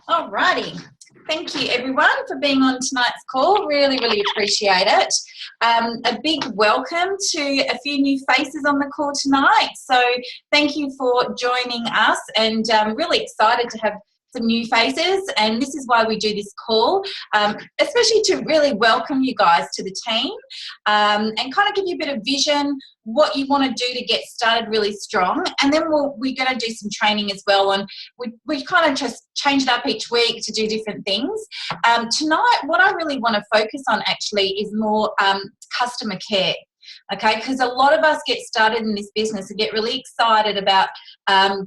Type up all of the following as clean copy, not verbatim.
Alrighty. Thank you everyone for being on tonight's call. Really, really appreciate it. A big welcome to a few new faces on the call tonight. So thank you for joining us, and I'm really excited to have some new faces, and this is why we do this call, especially to really welcome you guys to the team, and kind of give you a bit of vision, what you want to do to get started really strong. And then we're going to do some training as well, and we kind of just change it up each week to do different things. Tonight, what I really want to focus on actually is more customer care. Okay, because a lot of us get started in this business and get really excited about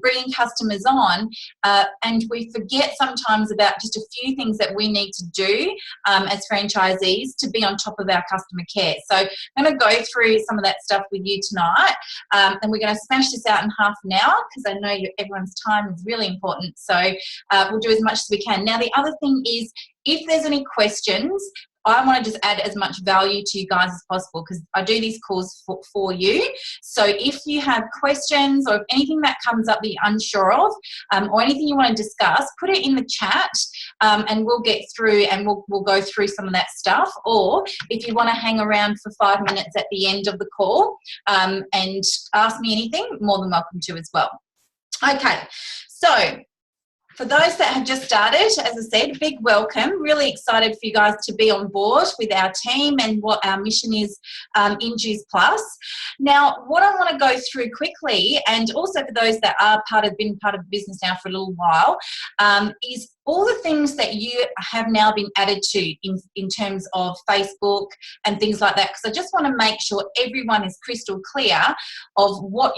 bringing customers on, and we forget sometimes about just a few things that we need to do as franchisees to be on top of our customer care. So I'm going to go through some of that stuff with you tonight, and we're going to smash this out in half an hour because I know everyone's time is really important. So we'll do as much as we can. Now, the other thing is, if there's any questions, I want to just add as much value to you guys as possible because I do these calls for you. So if you have questions or if anything that comes up that you're unsure of, or anything you want to discuss, put it in the chat, and we'll get through and we'll go through some of that stuff. Or if you want to hang around for 5 minutes at the end of the call and ask me anything, more than welcome to as well. Okay, so for those that have just started, as I said, big welcome. Really excited for you guys to be on board with our team and what our mission is in Juice Plus. Now, what I want to go through quickly, and also for those that are been part of the business now for a little while, is all the things that you have now been added to in terms of Facebook and things like that, because I just want to make sure everyone is crystal clear of what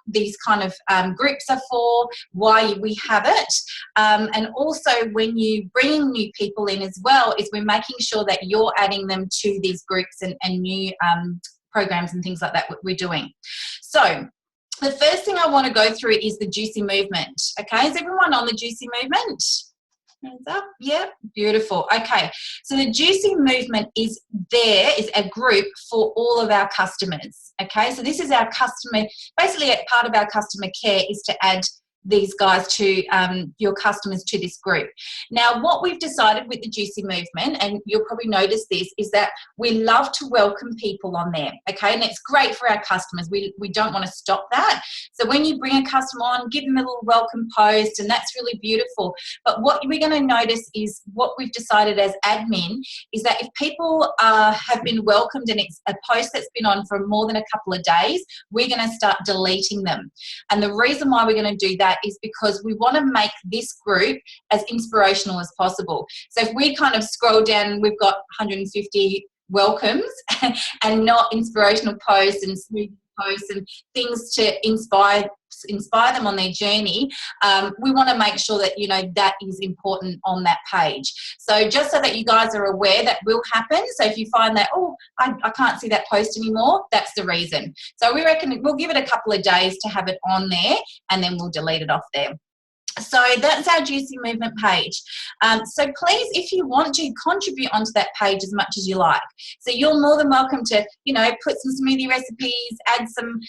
these kind of groups are for, why we have it, and also when you bring new people in as well, is we're making sure that you're adding them to these groups and new programs and things like that we're doing. So the first thing I want to go through is the Juicy Movement. Okay, is everyone on the Juicy Movement? Hands up. Yeah, beautiful. Okay, so the Juicy Movement is a group for all of our customers. Okay, so this is our customer, basically part of our customer care is to add these guys to your customers to this group. Now, what we've decided with the Juicy Movement, and you'll probably notice this, is that we love to welcome people on there, okay? And it's great for our customers. We don't want to stop that. So when you bring a customer on, give them a little welcome post, and that's really beautiful. But what we're going to notice is what we've decided as admin is that if people have been welcomed and it's a post that's been on for more than a couple of days, we're going to start deleting them. And the reason why we're going to do that is because we want to make this group as inspirational as possible. So if we kind of scroll down, we've got 150 welcomes and not inspirational posts and smooth posts and things to inspire them on their journey. We want to make sure that that is important on that page. So just so that you guys are aware, that will happen. So if you find that, I can't see that post anymore, that's the reason. So we reckon we'll give it a couple of days to have it on there, and then we'll delete it off there. So that's our Juicy Movement page. So please, if you want to, contribute onto that page as much as you like. So you're more than welcome to, put some smoothie recipes, add some,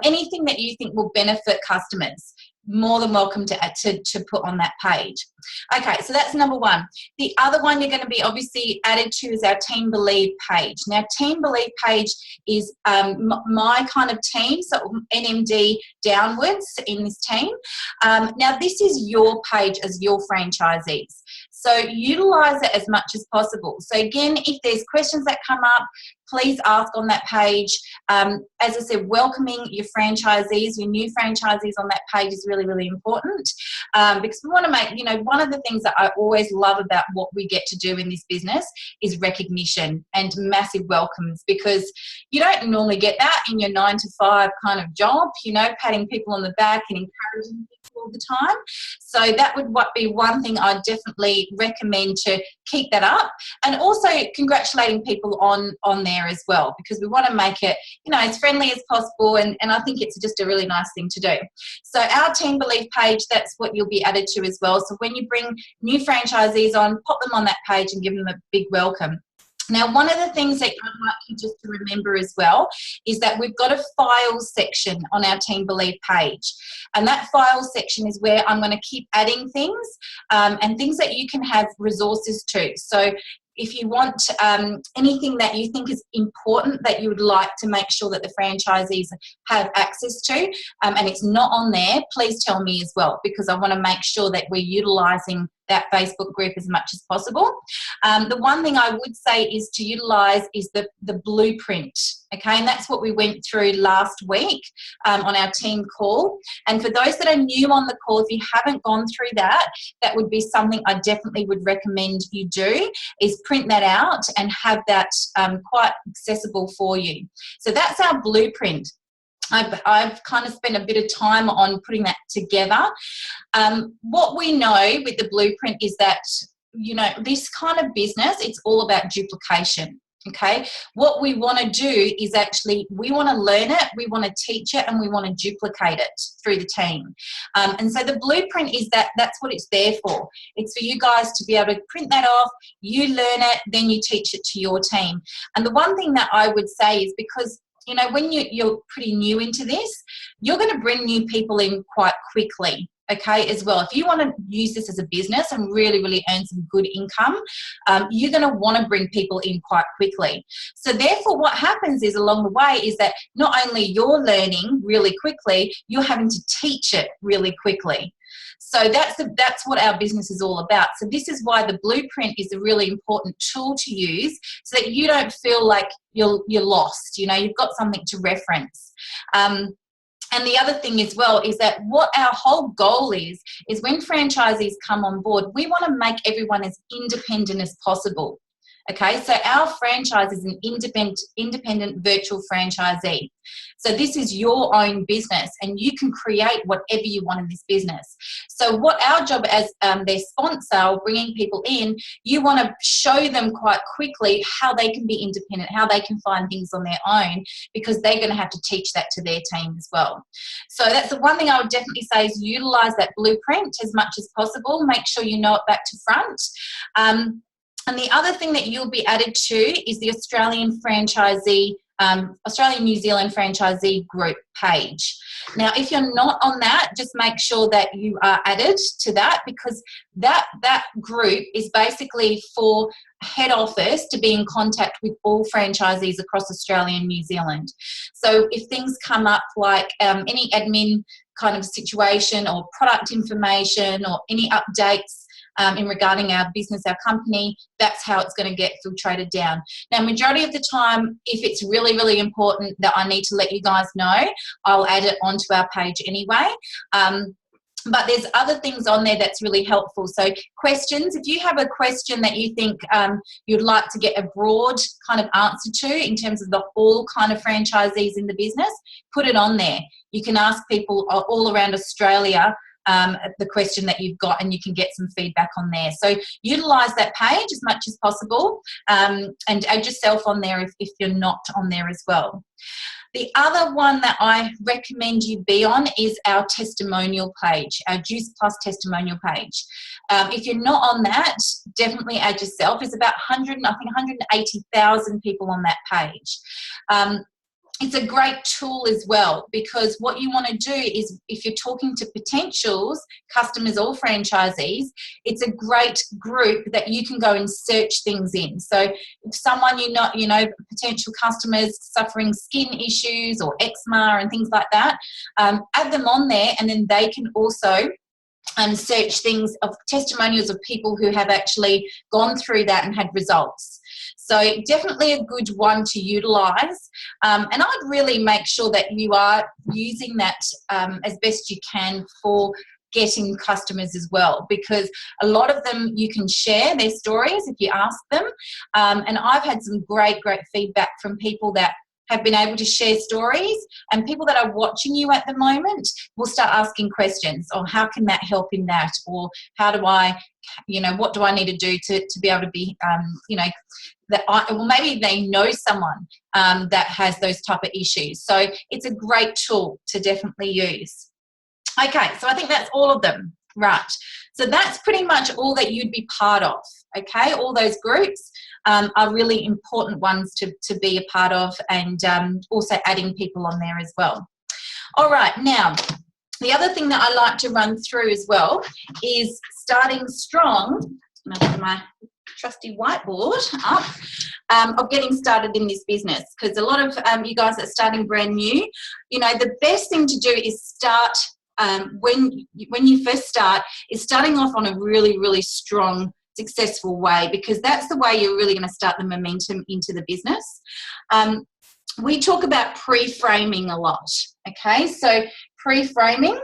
anything that you think will benefit customers. More than welcome to put on that page. Okay, so that's number one. The other one you're going to be obviously added to is our Team Believe page. Now, Team Believe page is my kind of team, so NMD downwards in this team. Now, this is your page as your franchisees. So utilise it as much as possible. So again, if there's questions that come up, please ask on that page. As I said, welcoming your franchisees, your new franchisees on that page is really, really important, because we want to make, one of the things that I always love about what we get to do in this business is recognition and massive welcomes, because you don't normally get that in your 9-to-5 kind of job, patting people on the back and encouraging people all the time. So that would be one thing I'd definitely recommend, to keep that up, and also congratulating people on there as well, because we want to make it as friendly as possible, and I think it's just a really nice thing to do. So our Team Believe page, that's what you'll be added to as well. So when you bring new franchisees on, pop them on that page and give them a big welcome. Now, one of the things that I'd like you just to remember as well is that we've got a files section on our Team Believe page. And that files section is where I'm going to keep adding things and things that you can have resources to. So if you want anything that you think is important that you would like to make sure that the franchisees have access to, and it's not on there, please tell me as well, because I want to make sure that we're utilising that Facebook group as much as possible. The one thing I would say is to utilise is the blueprint, okay? And that's what we went through last week on our team call. And for those that are new on the call, if you haven't gone through that, that would be something I definitely would recommend you do, is print that out and have that quite accessible for you. So that's our blueprint. I've kind of spent a bit of time on putting that together. What we know with the blueprint is that, you know, this kind of business, it's all about duplication. Okay, what we want to do is actually, we want to learn it, we want to teach it, and we want to duplicate it through the team. And so the blueprint is that's what it's there for. It's for you guys to be able to print that off, you learn it, then you teach it to your team. And the one thing that I would say is, because you know, when you're pretty new into this, you're going to bring new people in quite quickly, okay, as well. If you want to use this as a business and really, really earn some good income, you're going to want to bring people in quite quickly. So therefore, what happens is along the way is that not only you're learning really quickly, you're having to teach it really quickly. So that's what our business is all about. So this is why the blueprint is a really important tool to use, so that you don't feel like you're lost. You know, you've got something to reference. And the other thing as well is that what our whole goal is when franchisees come on board, we want to make everyone as independent as possible. Okay, so our franchise is an independent virtual franchisee. So this is your own business, and you can create whatever you want in this business. So what our job as their sponsor, or bringing people in, you want to show them quite quickly how they can be independent, how they can find things on their own, because they're going to have to teach that to their team as well. So that's the one thing I would definitely say, is utilize that blueprint as much as possible. Make sure you know it back to front. And the other thing that you'll be added to is the Australian New Zealand franchisee group page. Now, if you're not on that, just make sure that you are added to that, because that group is basically for head office to be in contact with all franchisees across Australia and New Zealand. So if things come up like any admin kind of situation, or product information, or any updates in regarding our business, our company, that's how it's going to get filtrated down. Now, majority of the time, if it's really, really important that I need to let you guys know, I'll add it onto our page anyway. But there's other things on there that's really helpful. So questions, if you have a question that you think you'd like to get a broad kind of answer to in terms of all kind of franchisees in the business, put it on there. You can ask people all around Australia the question that you've got, and you can get some feedback on there. So utilize that page as much as possible, and add yourself on there if you're not on there as well. The other one that I recommend you be on is our testimonial page, our Juice Plus testimonial page. If you're not on that, definitely add yourself. There's about 180,000 people on that page. It's a great tool as well, because what you want to do is, if you're talking to potentials, customers or franchisees, it's a great group that you can go and search things in. So if someone potential customers suffering skin issues or eczema and things like that, add them on there, and then they can also search things of testimonials of people who have actually gone through that and had results. So definitely a good one to utilise, and I'd really make sure that you are using that as best you can for getting customers as well, because a lot of them, you can share their stories if you ask them, and I've had some great feedback from people that have been able to share stories, and people that are watching you at the moment will start asking questions, or how can that help in that, or how do I, what do I need to do to be able to be, maybe they know someone that has those type of issues. So it's a great tool to definitely use. Okay, so I think that's all of them. Right, so that's pretty much all that you'd be part of, okay, all those groups. are really important ones to be a part of, and also adding people on there as well. All right, now, the other thing that I like to run through as well is starting strong. I'm going to put my trusty whiteboard up, of getting started in this business, because a lot of you guys that are starting brand new, you know, the best thing to do is start when you first start, is starting off on a really, really strong, successful way, because that's the way you're really going to start the momentum into the business. We talk about pre-framing a lot, okay? So pre-framing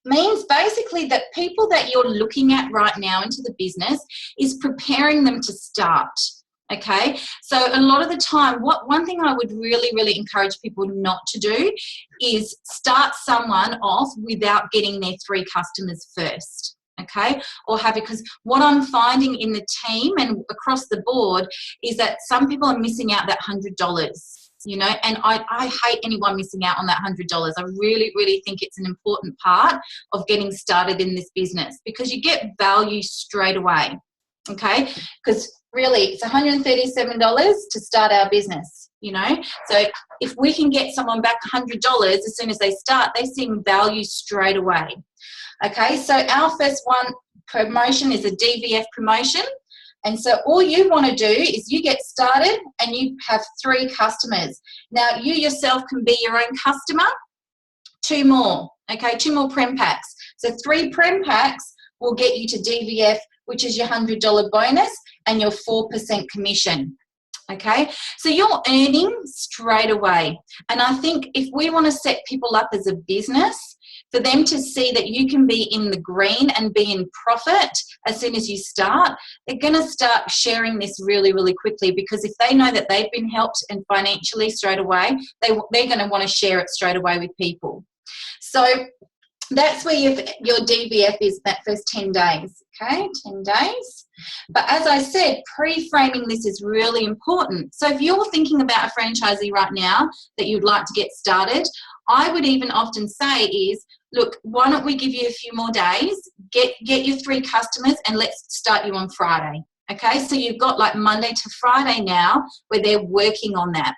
means basically that people that you're looking at right now into the business is preparing them to start, okay? So a lot of the time, one thing I would really, really encourage people not to do is start someone off without getting their 3 customers first, okay? Or because what I'm finding in the team and across the board is that some people are missing out that $100. You know, and I hate anyone missing out on that $100. I really, really think it's an important part of getting started in this business, because you get value straight away, okay? Because really, it's $137 to start our business, you know? So if we can get someone back $100 as soon as they start, they're seeing value straight away, okay? So our first promotion is a DVF promotion. And so all you want to do is you get started and you have 3 customers. Now, you yourself can be your own customer. 2 more, okay? 2 more Prem packs. So 3 Prem packs will get you to DVF, which is your $100 bonus and your 4% commission, okay? So you're earning straight away. And I think if we want to set people up as a business, for them to see that you can be in the green and be in profit as soon as you start, they're going to start sharing this really, really quickly, because if they know that they've been helped and financially straight away, they're going to want to share it straight away with people. So that's where your DVF is, that first 10 days, okay, 10 days. But as I said, pre-framing this is really important. So if you're thinking about a franchisee right now that you'd like to get started, I would even often say is, look, why don't we give you a few more days, get your 3 customers, and let's start you on Friday, okay? So you've got like Monday to Friday now where they're working on that.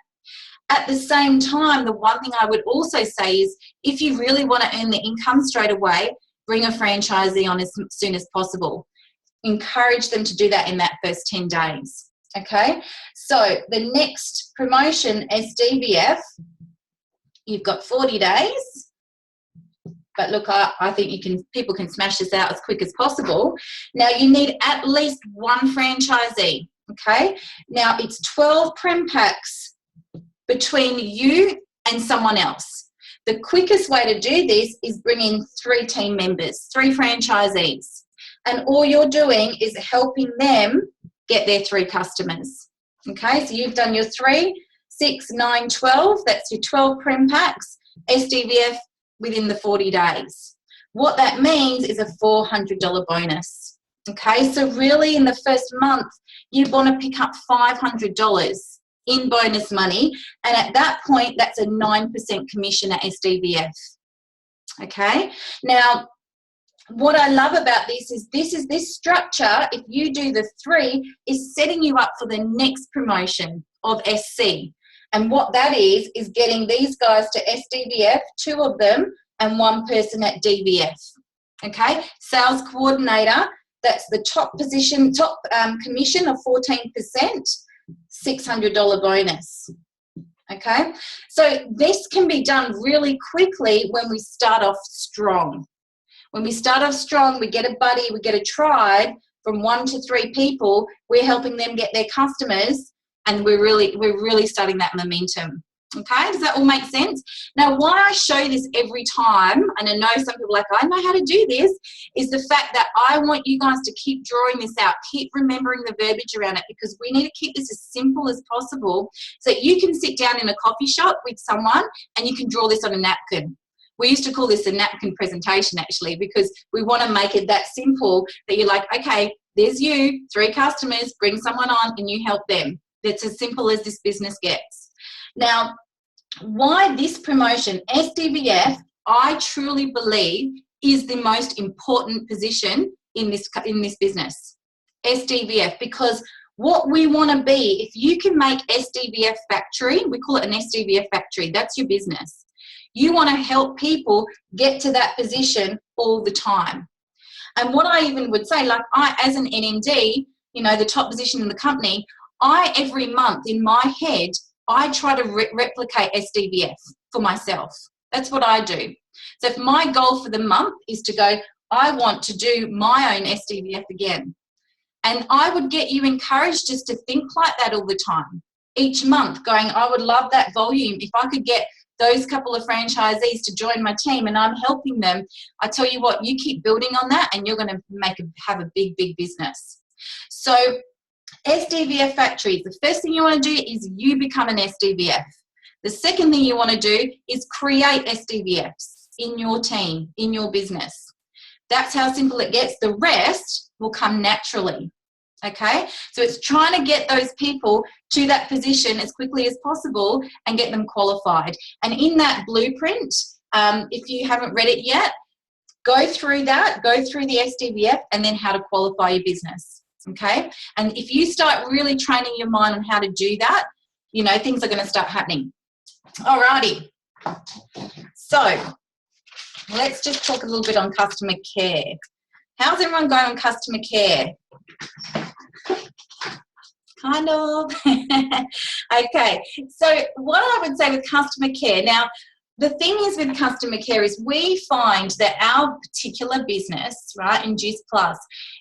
At the same time, the one thing I would also say is, if you really want to earn the income straight away, bring a franchisee on as soon as possible. Encourage them to do that in that first 10 days, okay? So the next promotion, SDVF, you've got 40 days. But look, I think people can smash this out as quick as possible. Now, you need at least 1 franchisee, okay? Now, it's 12 Prem packs between you and someone else. The quickest way to do this is bring in 3 team members, 3 franchisees. And all you're doing is helping them get their 3 customers, okay? So you've done your 3, 6, 9, 12. That's your 12 Prem packs, SDVF, within the 40 days. What that means is a $400 bonus, okay? So really in the first month, you want to pick up $500 in bonus money, and at that point, that's a 9% commission at SDVF, okay? Now, what I love about this is this structure, if you do the 3, is setting you up for the next promotion of SC. And what that is getting these guys to SDVF, 2 of them, and 1 person at DVF, okay? Sales coordinator, that's the top position, commission of 14%, $600 bonus, okay? So this can be done really quickly when we start off strong. When we start off strong, we get a buddy, we get a tribe from 1 to 3 people. We're helping them get their customers, and we're really starting that momentum. Okay, does that all make sense? Now, why I show this every time, and I know some people are like, I know how to do this, is the fact that I want you guys to keep drawing this out, keep remembering the verbiage around it, because we need to keep this as simple as possible so that you can sit down in a coffee shop with someone and you can draw this on a napkin. We used to call this a napkin presentation, actually, because we want to make it that simple that you're like, okay, there's you, 3 customers, bring someone on and you help them. That's as simple as this business gets. Now, why this promotion, SDVF, I truly believe is the most important position in this business, SDVF, because What we want to be, if you can make SDVF Factory, we call it an SDVF Factory, that's your business. You want to help people get to that position all the time. And what I even would say, like I, as an NMD, you know, the top position in the company, I, every month in my head, I try to replicate SDVF for myself. That's what I do. So if my goal for the month is to go, I want to do my own SDVF again. And I would get you encouraged just to think like that all the time. Each month going, I would love that volume. If I could get those couple of franchisees to join my team and I'm helping them, I tell you what, you keep building on that and you're going to have a big, big business. So SDVF Factories, the first thing you want to do is you become an SDVF. The second thing you want to do is create SDVFs in your team, in your business. That's how simple it gets. The rest will come naturally. Okay, so it's trying to get those people to that position as quickly as possible and get them qualified. And in that blueprint, if you haven't read it yet, go through that, go through the SDVF and then how to qualify your business. Okay, and if you start really training your mind on how to do that, you know, things are going to start happening. Alrighty, so let's just talk a little bit on customer care. How's everyone going on customer care? Kind of. Okay, so what I would say with customer care, now the thing is with customer care is we find that our particular business, right, in Juice Plus,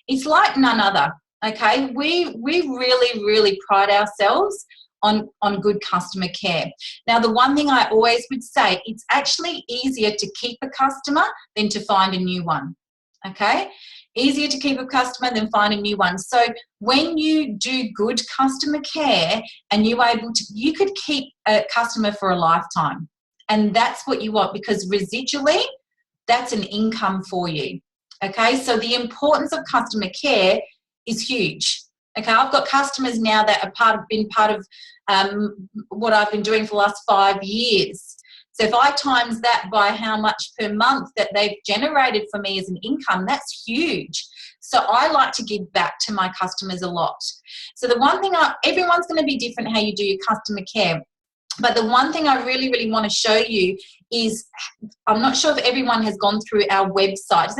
is like none other. Okay, we really, really pride ourselves on good customer care. Now, the one thing I always would say, it's actually easier to keep a customer than to find a new one. Okay, easier to keep a customer than find a new one. So when you do good customer care and you could keep a customer for a lifetime. And that's what you want, because residually, that's an income for you. Okay, so the importance of customer care is huge. Okay, I've got customers now that are been part of what I've been doing for the last 5 years. So if I times that by how much per month that they've generated for me as an income, that's huge. So I like to give back to my customers a lot. So the one thing, everyone's going to be different how you do your customer care. But the one thing I really, really want to show you is, I'm not sure if everyone has gone through our website. Has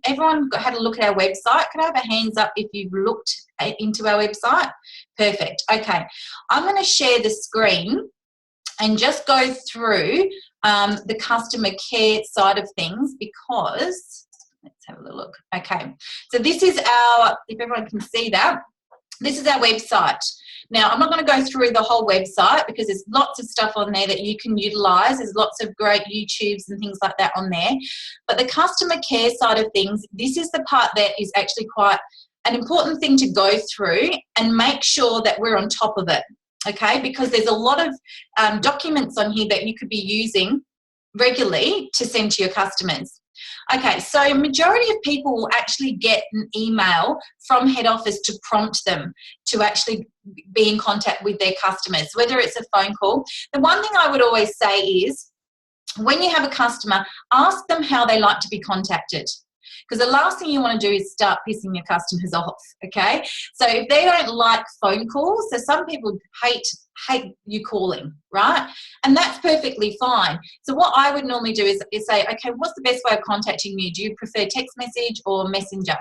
everyone had a look at our website? Could I have a hands up if you've looked into our website? Perfect. Okay. I'm going to share the screen and just go through the customer care side of things, because let's have a little look. Okay. So this is our, if everyone can see that, this is our website. Now, I'm not going to go through the whole website because there's lots of stuff on there that you can utilize. There's lots of great YouTubes and things like that on there. But the customer care side of things, this is the part that is actually quite an important thing to go through and make sure that we're on top of it. Okay, because there's a lot of documents on here that you could be using regularly to send to your customers. Okay, so majority of people will actually get an email from head office to prompt them to actually be in contact with their customers, whether it's a phone call. The one thing I would always say is, when you have a customer, ask them how they like to be contacted. Because the last thing you want to do is start pissing your customers off, okay? So if they don't like phone calls, so some people hate you calling, right? And that's perfectly fine. So what I would normally do is say, okay, what's the best way of contacting you? Do you prefer text message or messenger?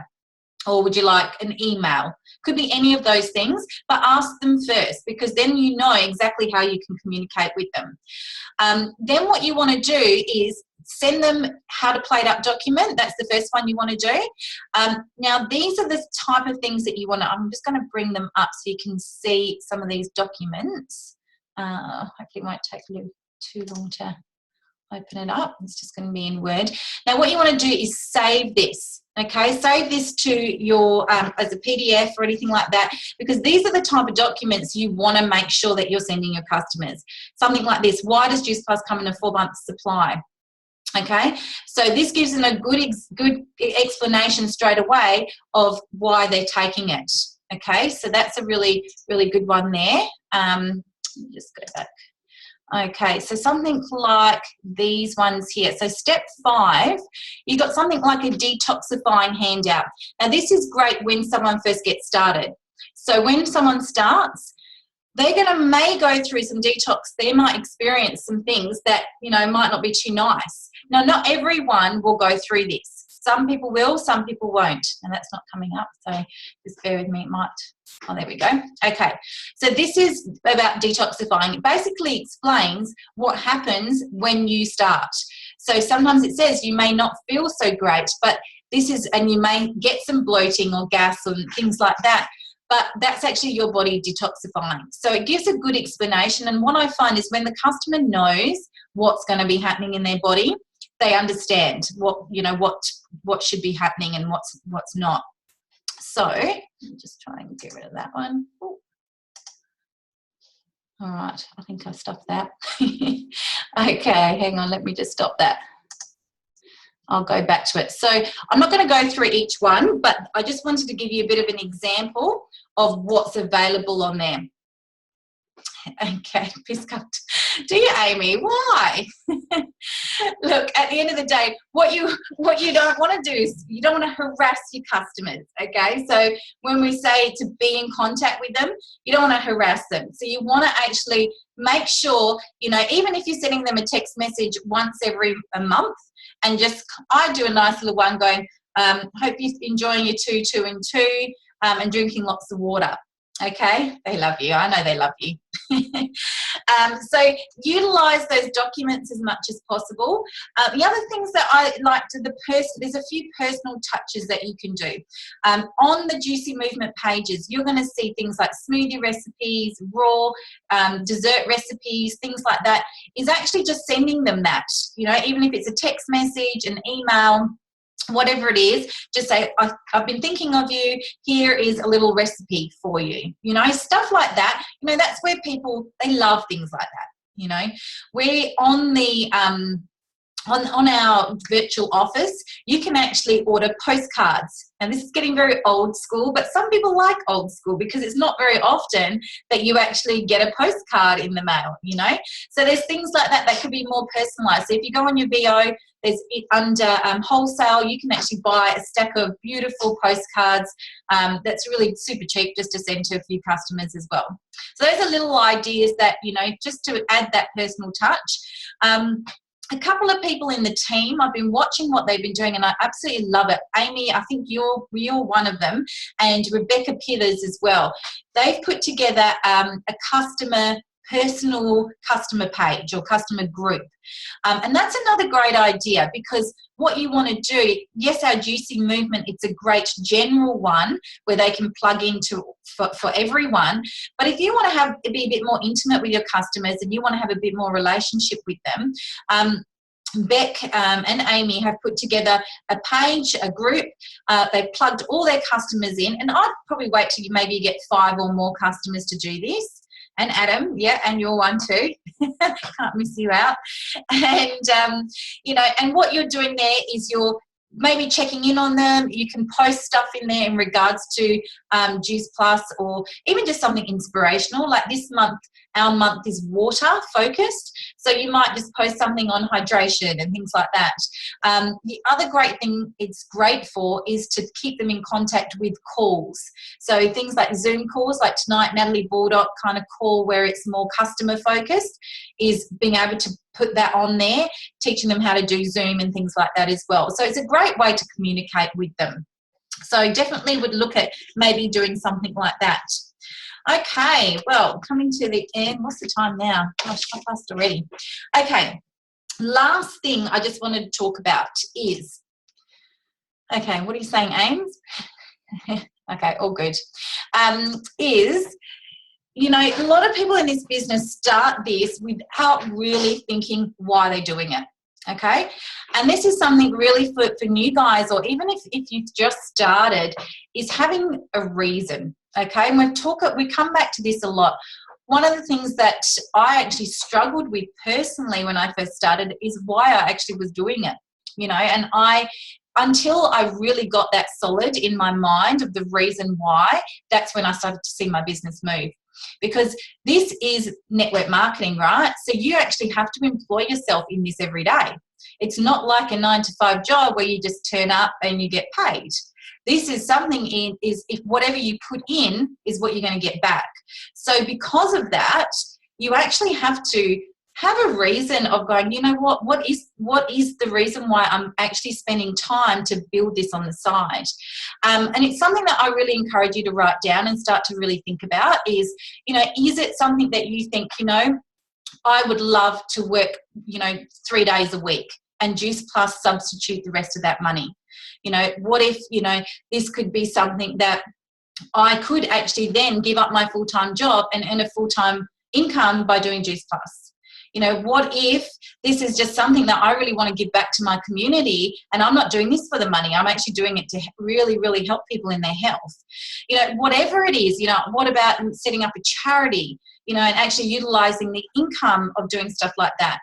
Or would you like an email? Could be any of those things, but ask them first, because then you know exactly how you can communicate with them. Then what you want to do is send them how to play it up document. That's the first one you want to do. Now, these are the type of things that you want to, I'm just going to bring them up so you can see some of these documents. Hopefully it won't take a little too long to open it up. It's just going to be in Word. Now, what you want to do is save this. Okay, save this to your, as a PDF or anything like that, because these are the type of documents you want to make sure that you're sending your customers. Something like this: why does Juice Plus come in a 4-month supply? Okay, so this gives them a good explanation straight away of why they're taking it. Okay, so that's a really, really good one there. Just go back. Okay, so something like these ones here. So step 5, you've got something like a detoxifying handout. Now, this is great when someone first gets started. So when someone starts, they're going to may go through some detox. They might experience some things that, you know, might not be too nice. Now, not everyone will go through this. Some people will, some people won't. And that's not coming up, so just bear with me. It might. Oh, there we go. Okay, so this is about detoxifying. It basically explains what happens when you start. So sometimes it says you may not feel so great, but this is, and you may get some bloating or gas and things like that, but that's actually your body detoxifying. So it gives a good explanation. And what I find is when the customer knows what's going to be happening in their body, they understand what, you know, what should be happening and what's not. So I'm just trying to get rid of that one. Ooh. All right, I think I stopped that. Okay, hang on, let me just stop that. I'll go back to it. So I'm not going to go through each one, but I just wanted to give you a bit of an example of what's available on there. Okay, piss cut. Do you, Amy? Why? Look, at the end of the day, what you don't want to do is you don't want to harass your customers, okay? So when we say to be in contact with them, you don't want to harass them. So you want to actually make sure, you know, even if you're sending them a text message once every a month, and just, I do a nice little one going, hope you're enjoying your 2, 2 and 2, and drinking lots of water. Okay, they love you. I know they love you. So utilize those documents as much as possible. The other things that I like to, there's a few personal touches that you can do. On the Juicy Movement pages, you're going to see things like smoothie recipes, raw dessert recipes, things like that. Is actually just sending them that, you know, even if it's a text message, an email, whatever it is, just say, I've been thinking of you, here is a little recipe for you, you know, stuff like that. You know, that's where people, they love things like that, you know. We're on the on our virtual office, you can actually order postcards, and this is getting very old school, but some people like old school because it's not very often that you actually get a postcard in the mail, you know. So there's things like that that could be more personalized. So if you go on your VO, there's under wholesale, you can actually buy a stack of beautiful postcards that's really super cheap just to send to a few customers as well. So those are little ideas that, you know, just to add that personal touch. A couple of people in the team, I've been watching what they've been doing and I absolutely love it. Amy, I think you're one of them, and Rebecca Pithers as well. They've put together a personal customer page or customer group. And that's another great idea, because what you want to do, yes, our Juicy Movement, it's a great general one where they can plug into for everyone. But if you want to be a bit more intimate with your customers and you want to have a bit more relationship with them, Beck and Amy have put together a page, a group. They've plugged all their customers in, and I'd probably wait till you get 5 or more customers to do this. And Adam, yeah, and you're one too. Can't miss you out. And, you know, and what you're doing there is you're maybe checking in on them. You can post stuff in there in regards to Juice Plus, or even just something inspirational. Like this month, our month is water focused. So you might just post something on hydration and things like that. The other great thing it's great for is to keep them in contact with calls. So things like Zoom calls, like tonight, Natalie Baldock kind of call where it's more customer focused, is being able to put that on there, teaching them how to do Zoom and things like that as well. So it's a great way to communicate with them. So definitely would look at maybe doing something like that. Okay, well, coming to the end. What's the time now? Gosh, I passed already. Okay, last thing I just wanted to talk about is, okay, what are you saying, Ames? Okay, all good. Is, you know, a lot of people in this business start this without really thinking why they're doing it. Okay, and this is something really for new guys, or even if you've just started, is having a reason. Okay, and we come back to this a lot. One of the things that I actually struggled with personally when I first started is why I actually was doing it, you know, and until I really got that solid in my mind of the reason why, that's when I started to see my business move. Because this is network marketing, right? So you actually have to employ yourself in this every day. It's not like a 9-to-5 job where you just turn up and you get paid. This is something is if whatever you put in is what you're going to get back. So because of that, you actually have to have a reason of going, you know what is the reason why I'm actually spending time to build this on the side? And it's something that I really encourage you to write down and start to really think about is, you know, is it something that you think, you know, I would love to work, you know, 3 days a week and Juice Plus substitute the rest of that money? You know, what if, you know, this could be something that I could actually then give up my full-time job and earn a full-time income by doing Juice Plus? You know, what if this is just something that I really want to give back to my community, and I'm not doing this for the money, I'm actually doing it to really, really help people in their health? You know, whatever it is, you know, what about setting up a charity, you know, and actually utilizing the income of doing stuff like that?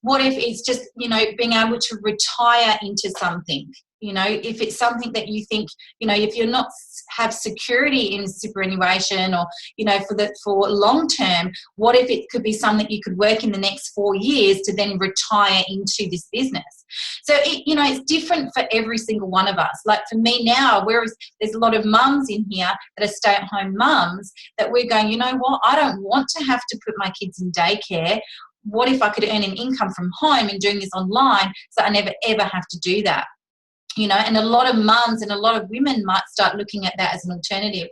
What if it's just, you know, being able to retire into something? You know, if it's something that you think, you know, if you're not have security in superannuation or, you know, for long term, what if it could be something you could work in the next 4 years to then retire into this business? So, you know, it's different for every single one of us. Like for me now, whereas there's a lot of mums in here that are stay-at-home mums, that we're going, you know what, I don't want to have to put my kids in daycare. What if I could earn an income from home and doing this online so I never, ever have to do that? You know, and a lot of mums and a lot of women might start looking at that as an alternative.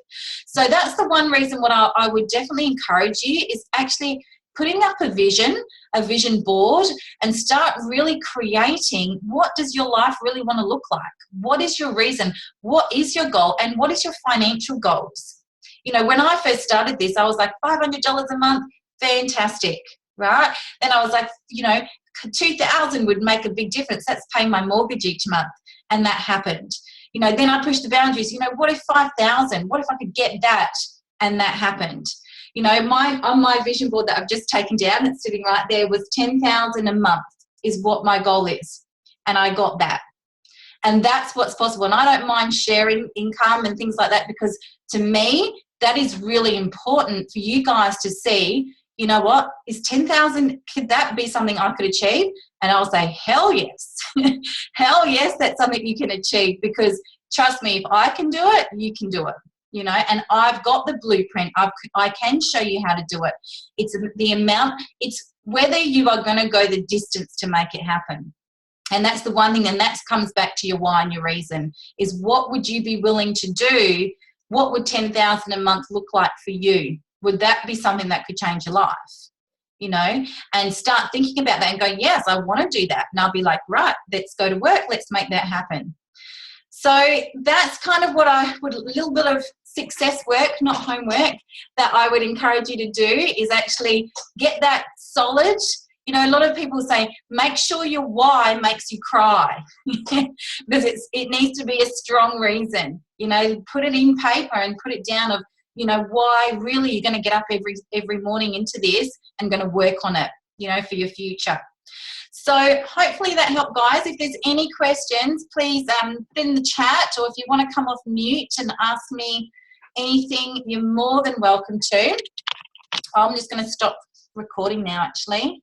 So that's the one reason what I would definitely encourage you is actually putting up a vision board, and start really creating what does your life really want to look like? What is your reason? What is your goal? And what is your financial goals? You know, when I first started this, I was like, $500 a month, fantastic, right? Then I was like, you know, 2,000 would make a big difference. That's paying my mortgage each month. And that happened. You know, then I pushed the boundaries. You know, what if 5,000? What if I could get that? And that happened. You know, on my vision board that I've just taken down, that's sitting right there, was 10,000 a month is what my goal is. And I got that. And that's what's possible. And I don't mind sharing income and things like that, because to me, that is really important for you guys to see, you know what, is 10,000, could that be something I could achieve? And I'll say, hell yes. Hell yes, that's something you can achieve, because trust me, if I can do it, you can do it. You know, and I've got the blueprint. I can show you how to do it. It's the amount, it's whether you are going to go the distance to make it happen. And that's the one thing, and that comes back to your why and your reason, is what would you be willing to do? What would 10,000 a month look like for you? Would that be something that could change your life? You know, and start thinking about that and go, yes, I want to do that. And I'll be like, right, let's go to work. Let's make that happen. So that's kind of what a little bit of success work, not homework, that I would encourage you to do, is actually get that solid. You know, a lot of people say, make sure your why makes you cry, because it needs to be a strong reason. You know, put it in paper and put it down of, you know, why really you're going to get up every morning into this and going to work on it, you know, for your future. So hopefully that helped, guys. If there's any questions, please put in the chat, or if you want to come off mute and ask me anything, you're more than welcome to. I'm just going to stop recording now, actually.